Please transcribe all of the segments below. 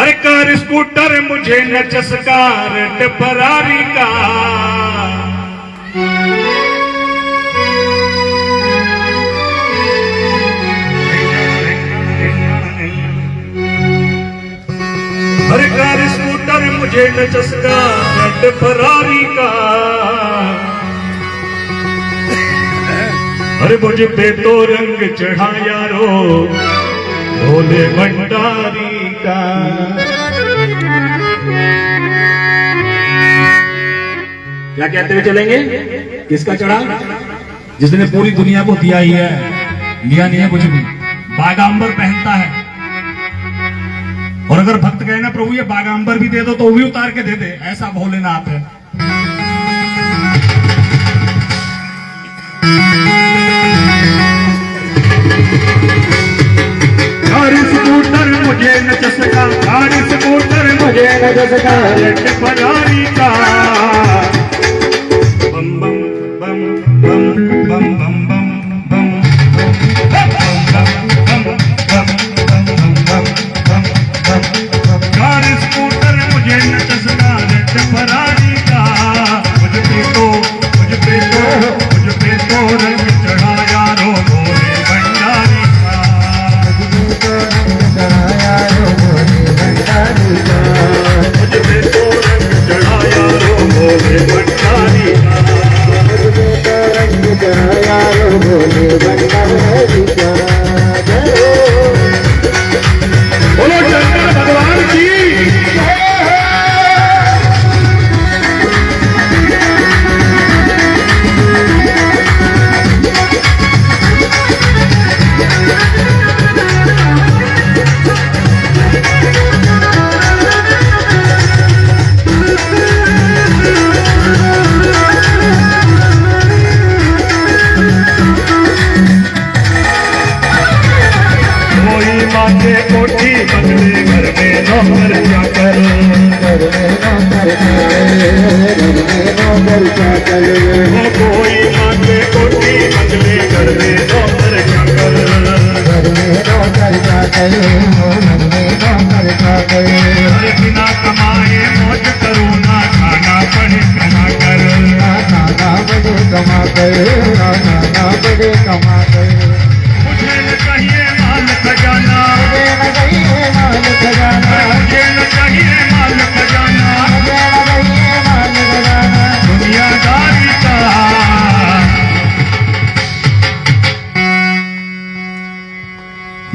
हर car scooter मुझे न चसका red Ferrari का। हर कार स्कूटर मुझे न चसका रेड फरारी का। अरे मुझ पे तो रंग चढ़ा यारो भोले भंडारी का। क्या कहते हुए चलेंगे? किसका चढ़ा? जिसने पूरी दुनिया को दिया ही है, लिया नहीं है कुछ भी। बागांबर पहनता है, और अगर भक्त कहे ना प्रभु ये बागांबर भी दे दो तो वो भी उतार के दे दे, ऐसा भोलेनाथ है। गाड़ी स्कूटर मुझे न चसका, गाड़ी स्कूटर मुझे न चसका रेड फरारी का। बम बम बम बम बम बम बम बम। गाड़ी स्कूटर मुझे न चसका रेड फरारी का। मुझ पे तो रंग चढ़ा यारो भोले भंडारी का। मुझ पे तो रंग चढ़ा यारो भोले भंडारी का। बोलो शंकर भगवान की। कोठी बदले घर में नौकर चाकर, घर में नौकर चाकर। वो कोई मांगे कोठी बदले घर में नौकर चाकर, घर में नौकर चाकर, घर में नौकर चाकर। अरे बिना कमाए मौज करूँ ना खाना पड़े कमा कर, खाना पड़े कमा कर, खाना पड़े कमा कर। मुझे न चाहिए माल खजाना, मुझे न चाहिए माल खजाना, मुझे न चाहिए माल खजाना, मुझे न चाहिए माल खजाना दुनियादारी का।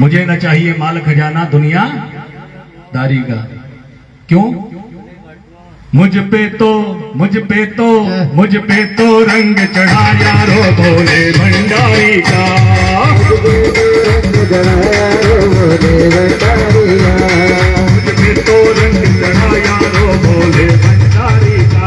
मुझे न चाहिए माल खजाना दुनियादारी का। क्यों? मुझ पे तो रंग चढ़ा यारो भोले भंडारी का। मुझ पे तो रंग चढ़ा यारो भोले भंडारी का।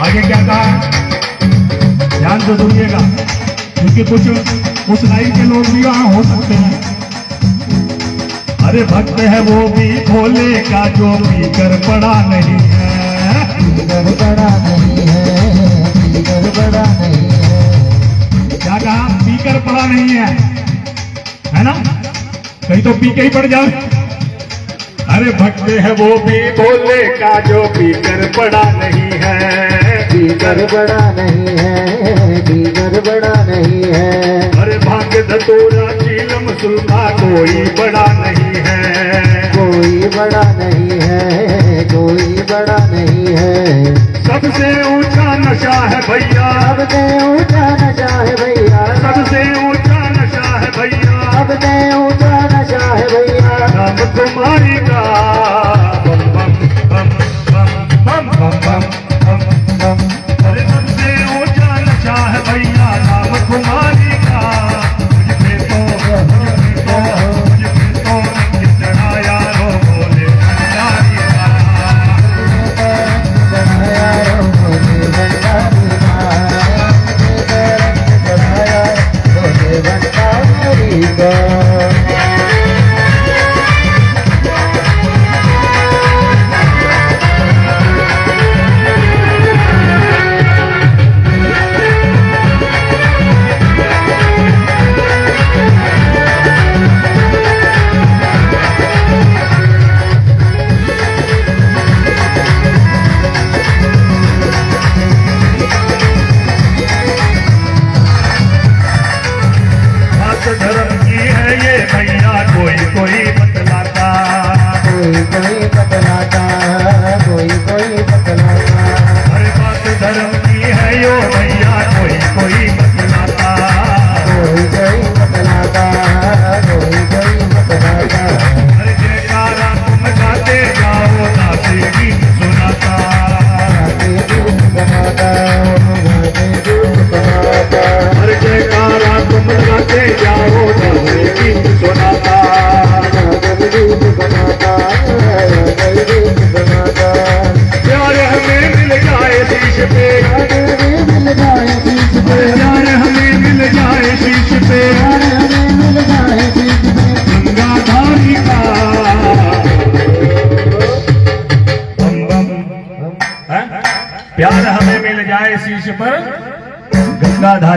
आगे क्या कहा ध्यान से सुनिएगा, क्योंकि कुछ उस लाइन के लोग भी वहां हो सकते हैं। अरे भक्त है वो भी भोले का जो पीकर पड़ा नहीं है, पीकर पड़ा नहीं है, पीकर पड़ा नहीं है। क्या कहा? पीकर पड़ा नहीं है ना? कहीं तो पी के ही पड़ जाए। अरे भक्त है वो भी भोले का जो पीकर पड़ा नहीं है, पीकर बड़ा नहीं है, पीकर बड़ा नहीं है। अरे भांग धतूरा चीलम सुल्फा कोई बड़ा नहीं है, कोई बड़ा नहीं है, कोई बड़ा नहीं है। सबसे ऊंचा नशा है भैया, सबसे ऊंचा नशा है भैया, सबसे ऊंचा नशा है भैया, सबसे ऊंचा नशा है भैया नाम तुम्हारी का। बम बम बम बम बम बम बम बम। अरे सबसे ऊंचा नशा है भैया नाम तुम्हारी का। मुझ पे तो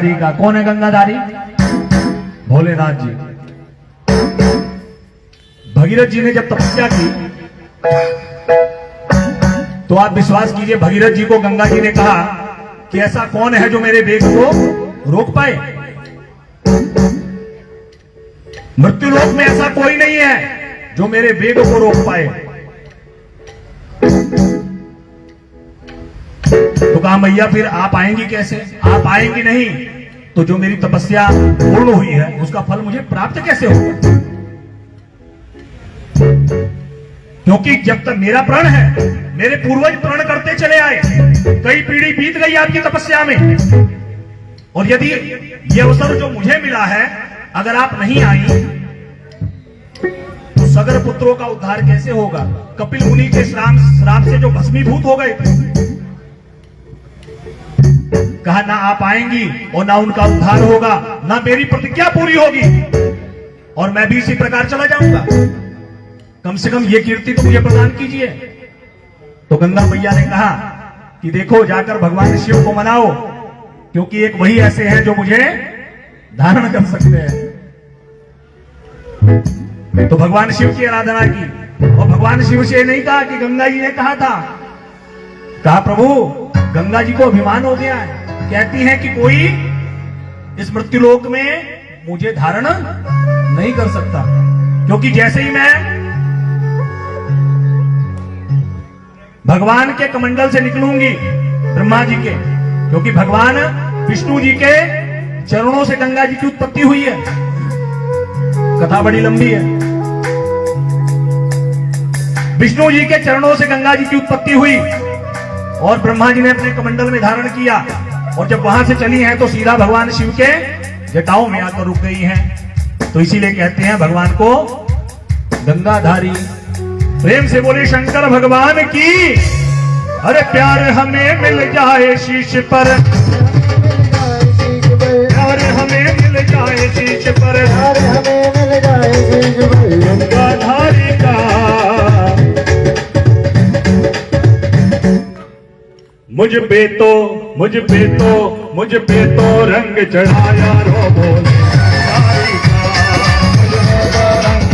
गंगाधारी का। कौन है गंगाधारी? भोलेनाथ जी। भगीरथ जी ने जब तपस्या की तो आप विश्वास कीजिए, भगीरथ जी को गंगा जी ने कहा कि ऐसा कौन है जो मेरे वेग को रोक पाए। मृत्युलोक में ऐसा कोई नहीं है जो मेरे वेग को रोक पाए। तो कहा मैया फिर आप आएंगी कैसे? आप आएंगी नहीं तो जो मेरी तपस्या पूर्ण हुई है उसका फल मुझे प्राप्त कैसे होगा? क्योंकि जब तक मेरा प्रण है, मेरे पूर्वज प्रण करते चले आए, कई पीढ़ी बीत गई आपकी तपस्या में, और यदि ये अवसर जो मुझे मिला है अगर आप नहीं आई तो सगर पुत्रों का उद्धार कैसे होगा? कपिल मुनि के श्राप से जो भस्मीभूत हो गए, कहा ना आप आएंगी और ना उनका उद्धार होगा, ना मेरी प्रतिज्ञा पूरी होगी, और मैं भी इसी प्रकार चला जाऊंगा। कम से कम ये कीर्ति तो मुझे प्रदान कीजिए। तो गंगा मैया ने कहा कि देखो जाकर भगवान शिव को मनाओ, क्योंकि एक वही ऐसे हैं जो मुझे धारण कर सकते हैं। तो भगवान शिव की आराधना की, और भगवान शिव से नहीं कहा कि गंगा जी ने कहा था, कहा प्रभु गंगा जी को अभिमान हो गया है, कहती हैं कि कोई इस मृत्युलोक में मुझे धारण नहीं कर सकता, क्योंकि जैसे ही मैं भगवान के कमंडल से निकलूंगी, ब्रह्मा जी के, क्योंकि भगवान विष्णु जी के चरणों से गंगा जी की उत्पत्ति हुई है। कथा बड़ी लंबी है। विष्णु जी के चरणों से गंगा जी की उत्पत्ति हुई और ब्रह्मा जी ने अपने कमंडल में धारण किया, और जब वहां से चली हैं तो सीधा भगवान शिव के जटाओं में आकर रुक गई हैं। तो इसीलिए कहते हैं भगवान को गंगाधारी। प्रेम से बोले शंकर भगवान की। अरे प्यार हमें मिल जाए शीश पर, प्यार हमें मिल जाए शीश पर, प्यार हमें मिल जाए शीश पर, गंगाधारी का। मुझ पे तो रंग चढ़ाया रो बोले गंगाधारी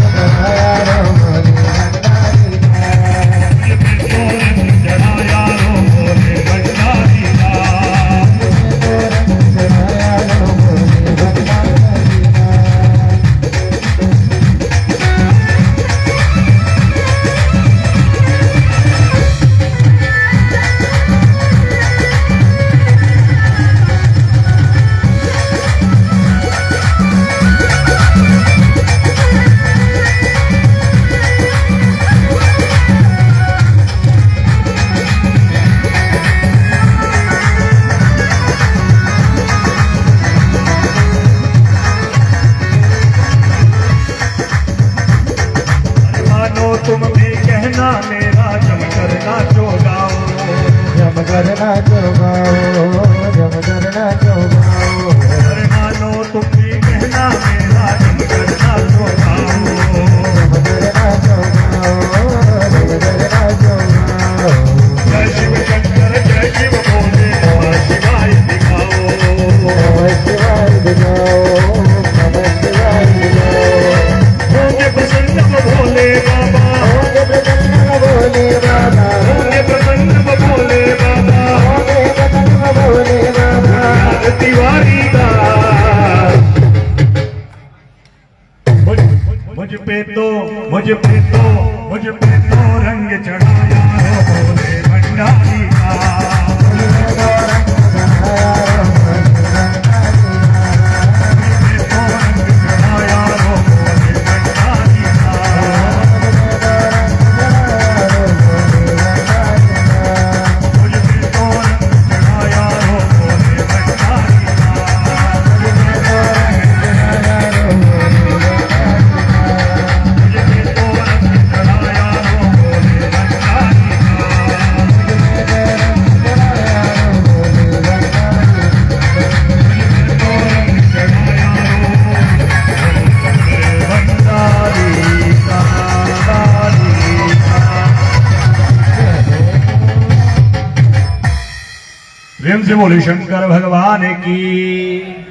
तुम भी कहना मेरा जम कर नाचो गाओ, जम कर नाचो गाओ, जम कर नाचो गाओ। अरे मानो तुम भी कहना मेरा जम कर नाचो गाओ, जम कर नाचो गाओ, जम कर नाचो गाओ। जय शिव शंकर जय शिव बोले नमः शिवाय दिखाओ, नमः शिवाय दिखाओ, नमः शिवाय दिखाओ। होंगे प्रसन्न भोले बाबा, होंगे प्रसन्न भोले बाबा, होंगे प्रसन्न भोले बाबा, होंगे प्रसन्न भोले बाबा। तिवारी का मुझ पे तो रंग चढ़ाया है भोले भंडारी का। प्रेम से बोले शंकर भगवान की